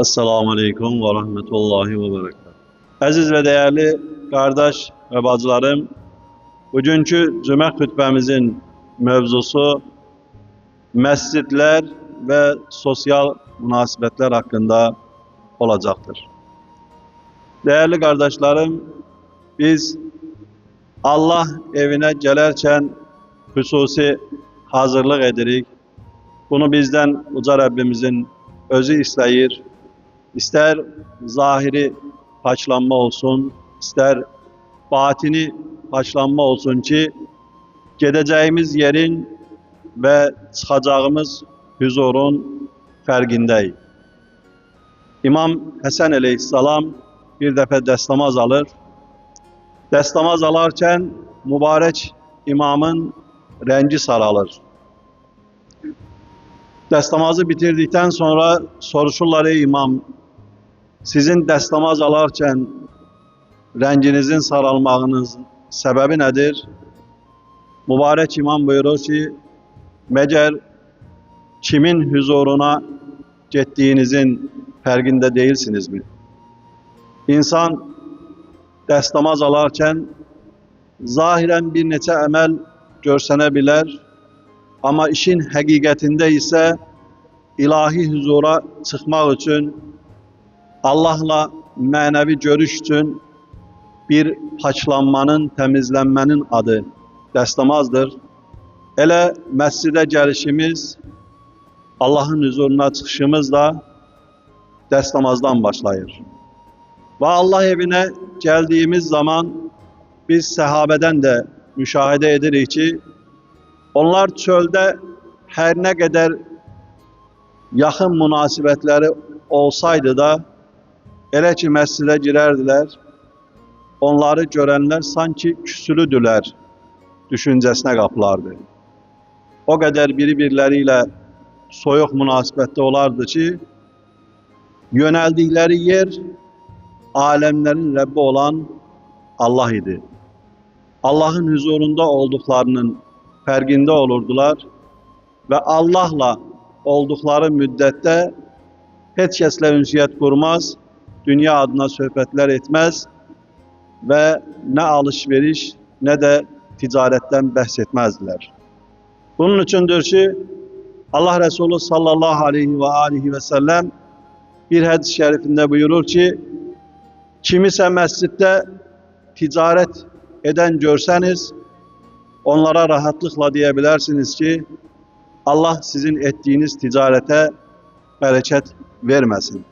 Esselamu Aleyküm ve Rahmetullahi ve Berekatuhu. Aziz ve değerli kardeş ve bacılarım, bugünkü cümle hutbemizin mevzusu mescitler ve sosyal münasebetler hakkında olacaktır. Değerli kardeşlerim, biz Allah evine gelerken hususi hazırlık edirik. Bunu bizden Uca Rabbimizin özü istəyir. İster zahiri haçlanma olsun, ister batini haçlanma olsun ki, gedeceğimiz yerin ve çıkacağımız huzurun fərqindəyik. İmam Həsən Aleyhisselam bir dəfə dəstəmaz alır. Dəstəmaz alarkən mübarək imamın rengi saralır. Dəstəmazı bitirdikten sonra soruşurlar: ey imam, sizin dəstəmaz alarkən renginizin saralmağının səbəbi nədir? Mübarək imam buyurur ki, məgər kimin huzuruna getdiyinizin fərqində değilsinizmi? İnsan dəstəmaz alarkən zahirən bir neçə əməl görsənə bilər, ama işin həqiqətində isə ilahi huzura çıxmaq üçün, Allahla mənəvi görüş üçün bir paçlanmanın, təmizlənmənin adı dəstəmazdır. Elə məscidə gəlişimiz, Allahın huzuruna çıxışımız da dəstəmazdan başlayır. Ve Allah evine geldiğimiz zaman biz sahabeden de müşahede edirik ki, onlar çölde her ne kadar yakın münasibetleri olsaydı da elə ki məscidə girerdiler, onları görenler sanki küsülüdüler düşüncesine kapılardı. O kadar birbirleriyle soyuq münasibette olardı ki, yöneldikleri yer alemlerin Rabbi olan Allah idi. Allah'ın huzurunda olduklarının fərqində olurdular ve Allah'la oldukları müddette hiç kesle ünsiyyət kurmaz, dünya adına söhbetler etmez ve ne alışveriş ne de ticaretten bahsetmezdiler. Bunun içindir ki Allah Resulü sallallahu aleyhi ve sellem bir hadis-i şerifinde buyurur ki, kimisi mescitte ticaret eden görseniz, onlara rahatlıkla diyebilirsiniz ki, Allah sizin ettiğiniz ticarete bereket vermesin.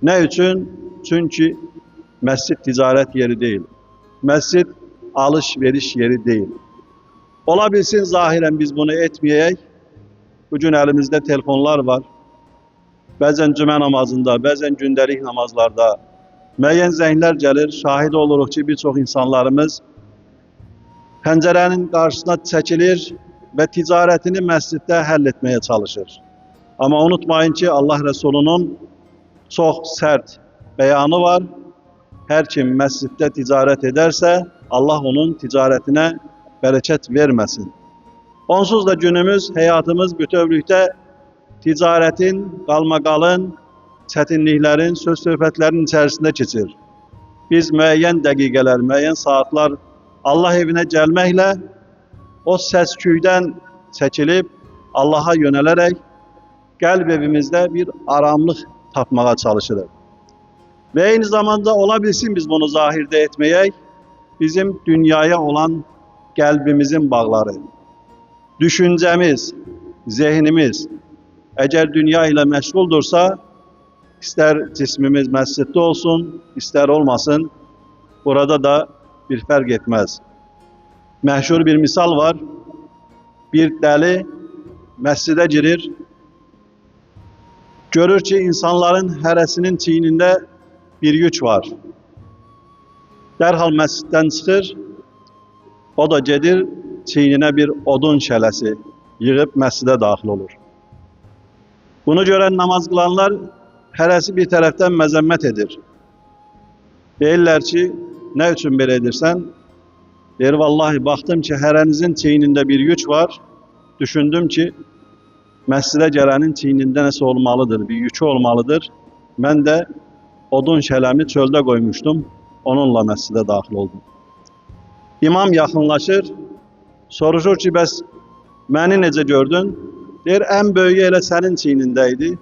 Ne için? Çünkü mescit ticaret yeri değil. Mescit alışveriş yeri değil. Olabilsin zahiren biz bunu etmeyek. Bugün elimizde telefonlar var. Bazen cümə namazında, bazen gündelik namazlarda müəyyən zənglər gəlir. Şahid oluruq ki, birçok insanlarımız pəncərənin qarşısına çəkilir ve ticaretini mescitte halletmeye çalışır. Ama unutmayın ki Allah Resulü'nün çok sert beyanı var. Her kim mescitte ticaret ederse Allah onun ticaretine bereket vermesin. Onsuz da günümüz, hayatımız bütövlükte ticaretin, qalmaqalın, çətinliklərin, söz söhbətlərin içerisinde keçir. Biz müəyyən dəqiqələr, müəyyən saatlar Allah evine gelmekle o səsküydən çəkilib Allah'a yönelerek qəlb evimizde bir aramlıq tapmağa çalışırıq. Ve aynı zamanda olabilsin biz bunu zahirde etmeyek, bizim dünyaya olan qəlbimizin bağları, düşüncemiz, zihnimiz eğer dünya ile meşguldursa, ister cismimiz mescitte olsun, ister olmasın, burada da bir fark etmez. Meşhur bir misal var. Bir deli mescide girir, görür ki insanların hərəsinin çiyninde bir yük var. Derhal mescitten çıkır, o da gedir çiynine bir odun şələsi yığıp mescide daxil olur. Bunu gören namaz kılanlar hərəsi bir taraftan məzəmmət edir. Deyirlər ki, ne için belə edirsən? Der, vallahi baktım ki hərənizin çiyninde bir yük var. Düşündüm ki mescide gelenin çiyninde nəsə olmalıdır, bir yükü olmalıdır. mən də odun şələmi çöldə qoymuşdum, onunla məscidə daxil oldum. İmam yaxınlaşır, soruşur ki, bəs məni necə gördün? Deyir, ən böyüyü elə sənin çiynində idi.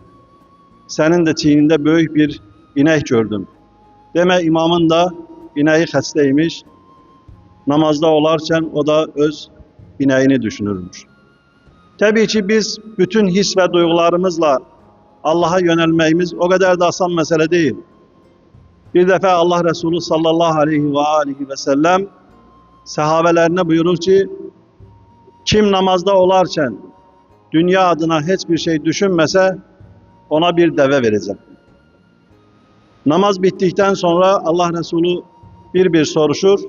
Sənin də çiynində böyük bir inək gördüm. Demək, imamın da inəyi xəstəymiş. Namazda olarkən o da öz inəyini düşünürmüş. Təbii ki, biz bütün his və duyğularımızla Allah'a yönəlməyimiz o qədər də asan məsələ deyil. Bir dəfə Allah Resulü sallallahu aleyhi və səlləm səhabələrinə buyurur ki, kim namazda olarkən dünya adına heç bir şey düşünməsə, ona bir dəvə verəcəm. Namaz bittikdən sonra Allah Resulü bir soruşur.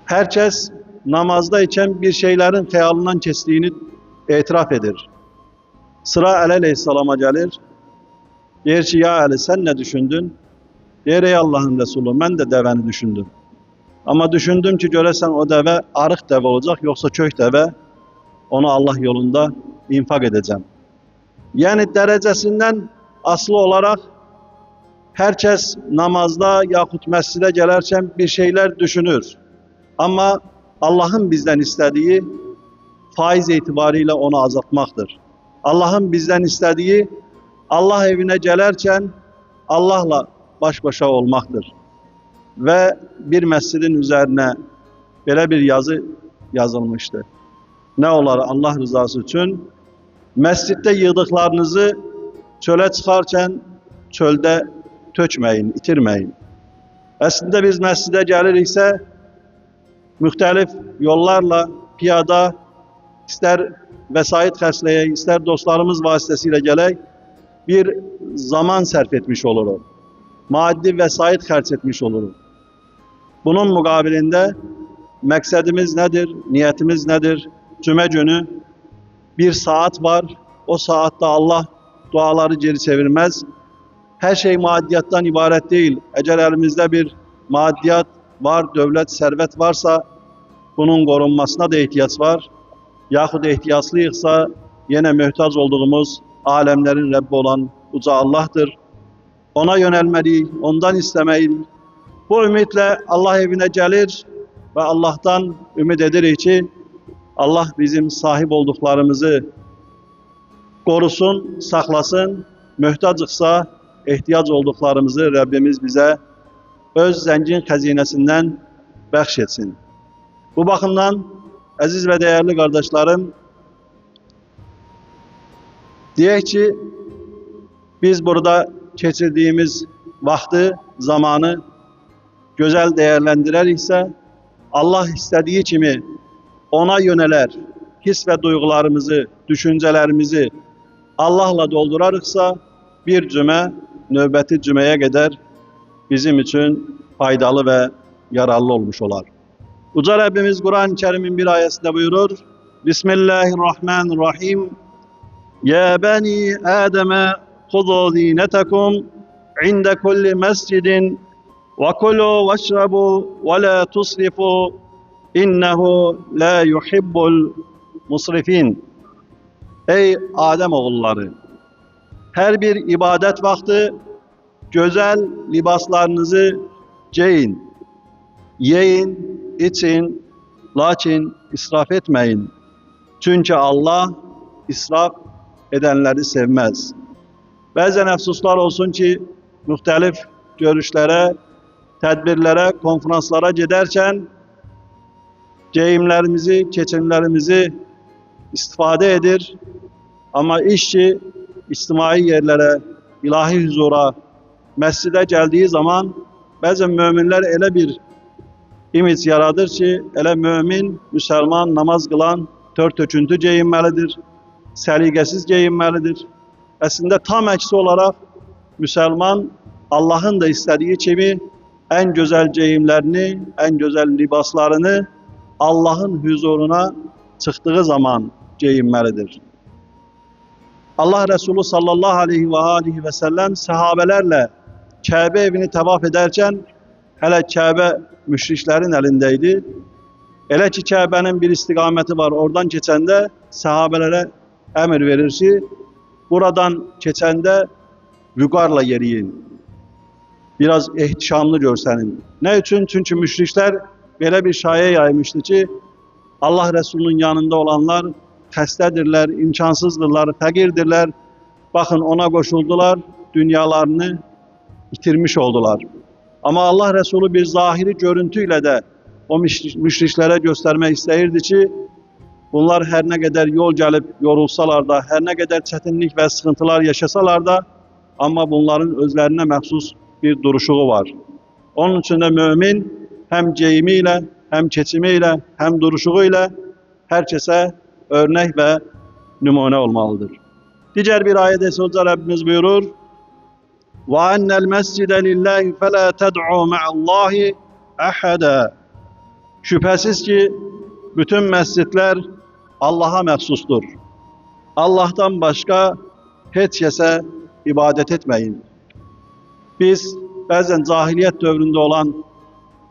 Herkes namazda iken bir şeylerin xəyalından keçdiyini etiraf edir. Sıra Əli Aleyhisselam'a gelir. Deyir ki, ya Əli, sen ne düşündün? Deyir, ey Allah'ın Resulü, mən də dəvəni düşündüm. Ama düşündüm ki, görəsən o dəvə arıq dəvə olacaq, yoksa kök dəvə, onu Allah yolunda infak edeceğim. Yani derecesinden aslı olarak herkes namazda yaxud məscidə gələrkən bir şeyler düşünür. Ama Allah'ın bizden istediği faiz itibariyle onu azaltmaktır. Allah'ın bizden istediği Allah evine gelerken Allah'la baş başa olmaktır. Ve bir mescidin üzerine böyle bir yazı yazılmıştı. Ne olar Allah rızası için? Mescitte yığdıklarınızı çöle çıkarken çölde tökmeyin, itirmeyin. Aslında biz mescide geliriksə müxtəlif yollarla, piyada, ister vesait xərcləyək, ister dostlarımız vasitəsilə gələk, bir zaman sərf etmiş oluruq. Maddi vesait xərc etmiş oluruq. Bunun müqabilində məqsədimiz nədir, niyetimiz nədir? Cümə günü bir saat var, o saatte Allah duaları geri çevirmez. Her şey maddiyattan ibaret değil. Eğer elimizde bir maddiyat var, devlet, servet varsa bunun korunmasına da ihtiyaç var. Yahut ihtiyaçlıysa yine mühtaç olduğumuz alemlerin Rabbi olan Uca Allah'tır. Ona yönelmeliyiz, ondan istemeyiz. Bu ümitle Allah evine gelir ve Allah'tan ümit edirik ki Allah bizim sahip olduklarımızı korusun, saklasın. Mühtacıksa ihtiyaç olduklarımızı Rabbimiz bize öz zengin xəzinəsindən bəxş etsin. Bu bakımdan aziz ve değerli kardeşlerim, diyək ki biz burada geçirdiğimiz vakti, zamanı güzel değerlendireriksə Allah istediği kimi ona yöneler, his ve duygularımızı, düşüncelerimizi Allah'la doldurarıksa bir cümə növbəti cüməyə qədər bizim için faydalı ve yararlı olmuş olar. Uca Rabbimiz Kur'an-ı Kerim'in bir ayetinde buyurur. Bismillahirrahmanirrahim. Ya bani Adem'e hudu zinetekum inde kulli mescidin ve kulu veşrabu ve la tusrifu innehu la yuhibbul musrifin. Ey Adem oğulları! Her bir ibadet vakti güzel libaslarınızı giyin, yiyin, için, lakin israf etmeyin. Çünkü Allah israf edenleri sevmez. Bazen əfsuslar olsun ki, müxtəlif görüşlere, tədbirlere, konferanslara giderken geyimlerimizi, keçimlerimizi istifade edir. Ama işçi içtimai yerlere, ilahi huzura, məscidə geldiği zaman bazen müminler elə bir imic yaradır ki, elə mümin, müsəlman, namaz qılan tör-töküntü geyinməlidir, səliqəsiz geyinməlidir. Əslində tam əksi olaraq müsəlman Allah'ın da istediği kimi en güzel geyimlerini, en güzel libaslarını Allah'ın huzuruna çıktığı zaman geyinməlidir. Allah Resulü sallallahu aleyhi ve sellem sahabelerle Kabe evini tavaf ederken hele Kabe müşriklerin elindeydi. Elə ki Kabe'nin bir istikameti var. Oradan geçende sahabelere emir verir ki buradan geçende vüqarla yeriyin. Biraz ehtişamlı görsənin. Ne üçün? Çünkü müşrikler belə bir şayə yaymışdı ki, Allah Resulü'nün yanında olanlar xəstədirlər, imkansızdırlar, fəqirdirlər. Bakın ona koşuldular, dünyalarını itirmiş oldular. Ama Allah Resulü bir zahiri görüntüyle de o müşriklere göstermek istəyirdi ki, bunlar her ne kadar yol gelip yorulsalar da, her ne kadar çetinlik ve sıkıntılar yaşasalar da, ama bunların özlerine məxsus bir duruşuğu var. Onun için de mümin hem geyimiyle, hem keçimiyle, hem duruşuğuyla herkese örnek ve numune olmalıdır. Diğer bir ayet-i Resulü Rabbimiz buyurur, وَاَنَّ الْمَسْجِدَ لِلّٰهِ فَلَا تَدْعُوا مَعَ اللّٰهِ اَحَدًا. Şüphesiz ki bütün mescitler Allah'a məxsusdur. Allah'tan başka heç kəsə ibadet etmeyin. Biz bazen cahiliyet dövründe olan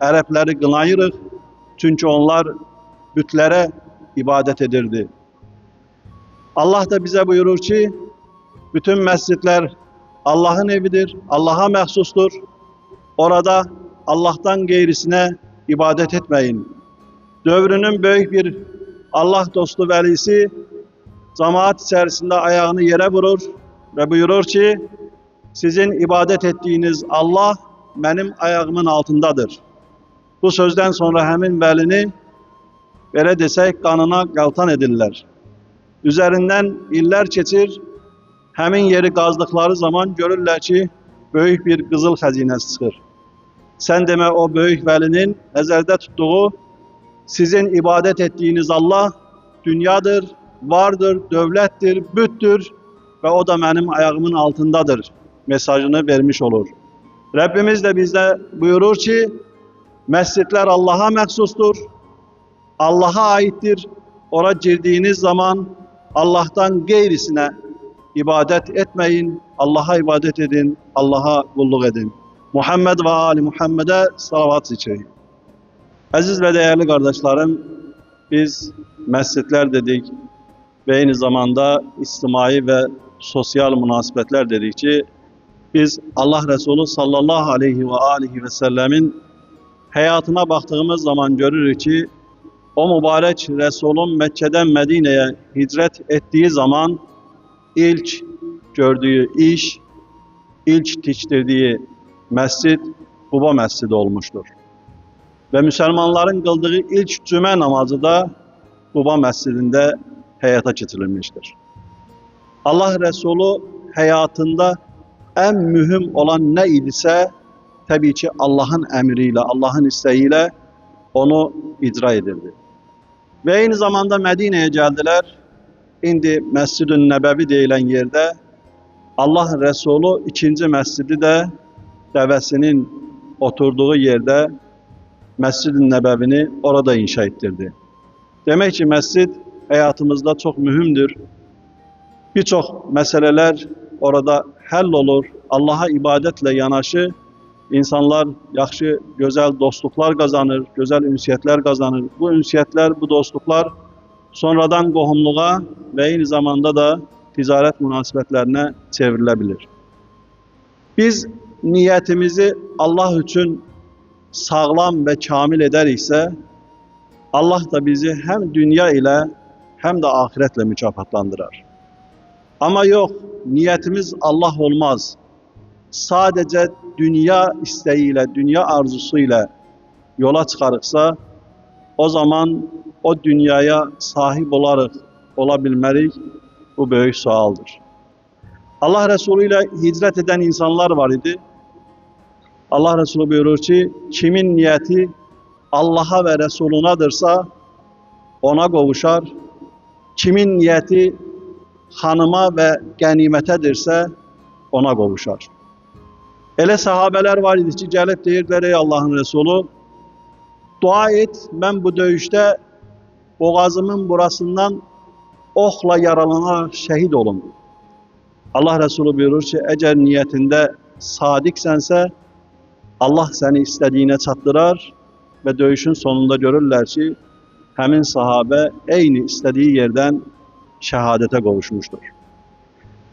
Ərəbləri qınayırıq. Çünkü onlar bütlere ibadet edirdi. Allah da bize buyurur ki, bütün mescitler Allah'ın evidir, Allah'a məxsustur. Orada Allah'tan geyrisine ibadet etmeyin. Dövrünün büyük bir Allah dostu velisi cemaat içerisinde ayağını yere vurur ve buyurur ki, sizin ibadet ettiğiniz Allah benim ayağımın altındadır. Bu sözden sonra həmin vəlini belə desək qanına qaltan edirlər. Üzerinden iller keçir, həmin yeri qazdıkları zaman görürlər ki, böyük bir qızıl xəzinəsi çıxır. Sen deme o büyük velinin nəzərdə tuttuğu sizin ibadet ettiğiniz Allah dünyadır, vardır, dövlətdir, büttür ve o da benim ayağımın altındadır mesajını vermiş olur. Rabbimiz de bizde buyurur ki, mescitler Allah'a məxsustur, Allah'a aittir. Oraya girdiğiniz zaman Allah'tan geyrisine ibadet etmeyin, Allah'a ibadet edin, Allah'a kulluk edin. Muhammed ve Ali Muhammed'e salavat içeyin. Aziz ve değerli kardeşlerim, biz mescitler dedik ve aynı zamanda içtimai ve sosyal münasebetler dedik ki, biz Allah Resulü sallallahu aleyhi ve sellemin hayatına baktığımız zaman görürük ki, o mübarek Resulün Mekke'den Medine'ye hicret ettiği zaman ilk gördüğü iş, ilk diktirdiği mescid Quba mescidi olmuştur. Ve Müslümanların kıldığı ilk cümə namazı da Quba mescidinde hayata geçirilmiştir. Allah Resulü hayatında en mühim olan ne idiyse tabii ki Allah'ın emriyle, Allah'ın isteğiyle onu icra edirdi. Ve aynı zamanda Medine'ye geldiler. İndi Mescid-i Nebevi deyilen yerde Allah Resulü ikinci mescidi de devesinin oturduğu yerde Mescid-i Nebevi'ni orada inşa ettirdi. Demek ki mescid hayatımızda çok mühimdir. Birçok meseleler orada hallolur. Allah'a ibadetle yanaşı insanlar yaxşı, güzel dostluklar kazanır, güzel ünsiyetler kazanır. Bu ünsiyetler, bu dostluklar sonradan qohumluğa ve aynı zamanda da ticaret münasebetlerine çevrilebilir. Biz niyetimizi Allah için sağlam ve kamil ederikse Allah da bizi hem dünya ile hem de ahiretle mükafatlandırar. Ama yok, niyetimiz Allah olmaz. Sadece dünya isteğiyle, dünya arzusuyla yola çıkarıksa o zaman o dünyaya sahip olabilmelik bu büyük sualdır. Allah Resulü ile hicret eden insanlar var idi. Allah Resulü buyurur ki, kimin niyeti Allah'a ve Resulunadırsa ona kavuşar. Kimin niyeti hanıma ve ganimetedirse ona kavuşar. Elə sahabeler var idi ki, gəlib deyirdilər, ey Allah'ın Resulü, dua et, ben bu döyüşte boğazımın burasından oxla yaralanarak şehit olum. Allah Resulü buyurur ki, eğer niyetinde sadiksənsə, Allah seni istediğine çatdırar ve döyüşün sonunda görürler ki, həmin sahabe eyni istediği yerden şehadete kavuşmuştur.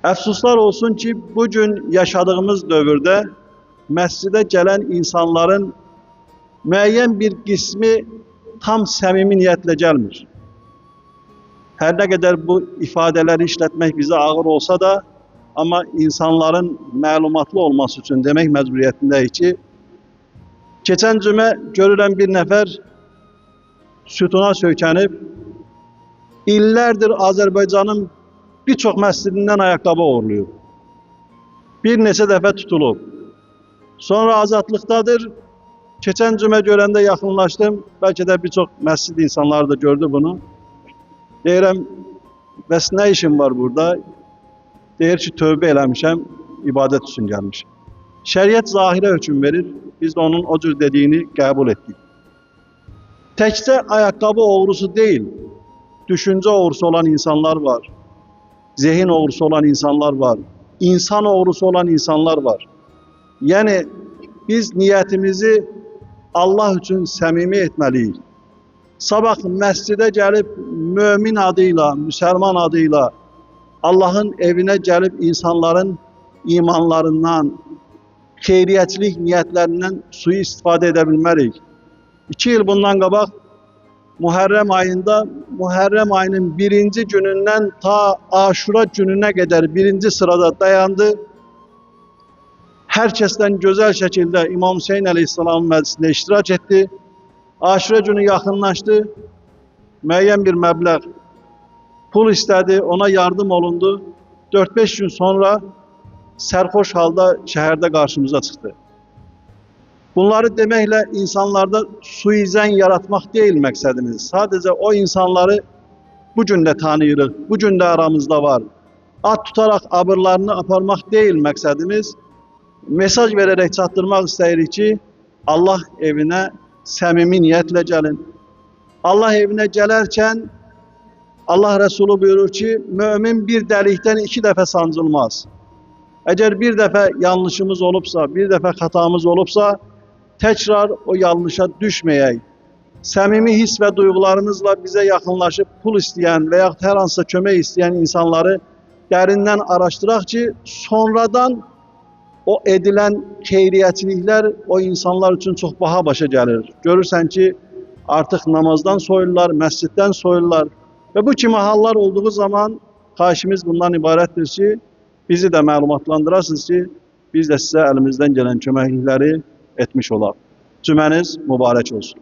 Əfsuslar olsun ki, bugün yaşadığımız dövrdə məscidə gələn insanların müəyyən bir qismi tam səmimi niyyətlə gəlmir. Hər nə qədər bu ifadələri işlətmək bizə ağır olsa da, amma insanların məlumatlı olması üçün demək məcburiyyətindəyik ki, keçən cümə görürəm bir nəfər sütuna söykənib, illərdir Azərbaycanın birçok məscidindən ayaqqabı uğurluyub. Bir neçə dəfə tutulub. Sonra azadlıqdadır. Keçən cümə görəndə yaxınlaşdım. Bəlkə də birçok məscid insanları da gördü bunu. Deyirəm, bəs nə işim var burada? Deyir ki, tövbə eləmişəm, ibadət üçün gəlmişəm. Şəriət zahirə hökm verir. Biz də onun o cür dediyini qəbul etdik. Təkcə ayaqqabı oğrusu deyil, düşüncə oğrusu olan insanlar var. Zihin oğrusu olan insanlar var. İnsan oğrusu olan insanlar var. Yəni, biz niyyətimizi Allah üçün səmimi etməliyik. Sabah məscidə gəlib mömin adıyla, müsəlman adıyla Allahın evinə gəlib insanların imanlarından, xeyriyyətçilik niyyətlərindən suyu istifadə edə bilmərik. 2 il bundan qabaq Muharrem ayında, Muharrem ayının 1-ci günündən ta Aşura gününə qədər 1-ci sırada dayandı. Hər kəsdən gözəl şəkildə İmam Hüseyin əleyhissalamın məclisində iştirak etdi. Aşura günü yaxınlaşdı, müəyyən bir məbləğ pul istədi, ona yardım olundu. 4-5 gün sonra sərxoş halda şəhərdə qarşımıza çıxdı. Bunları deməklə insanlarda suizən yaratmaq deyil məqsədimiz. Sadəcə o insanları bugün də tanıyırıq, bugün də aramızda var. Ad tutaraq abırlarını aparmaq deyil məqsədimiz. Mesaj verərək çatdırmaq istəyirik ki, Allah evinə səmimi niyyətlə gəlin. Allah evinə gələrkən Allah Rəsulu buyurur ki, mömin bir dəlikdən 2 dəfə sancılmaz. Əgər bir dəfə yanlışımız olubsa, bir dəfə xatamız olubsa, təkrar o yanlışa düşməyək. Səmimi his və duyğularımızla bizə yaxınlaşıb pul istəyən və yaxud hər hansısa kömək istəyən insanları dərindən araşdıraq ki, sonradan o edilən xeyriyyətçiliklər o insanlar üçün çox baha başa gəlir. Görürsən ki, artıq namazdan soyurlar, məsciddən soyurlar və bu kimi hallar olduğu zaman xahişimiz bundan ibarətdir ki, bizi də məlumatlandırasınız ki, biz də sizə əlimizdən gələn köməklikləri etmiş olaq. Cüməniz mübarək olsun.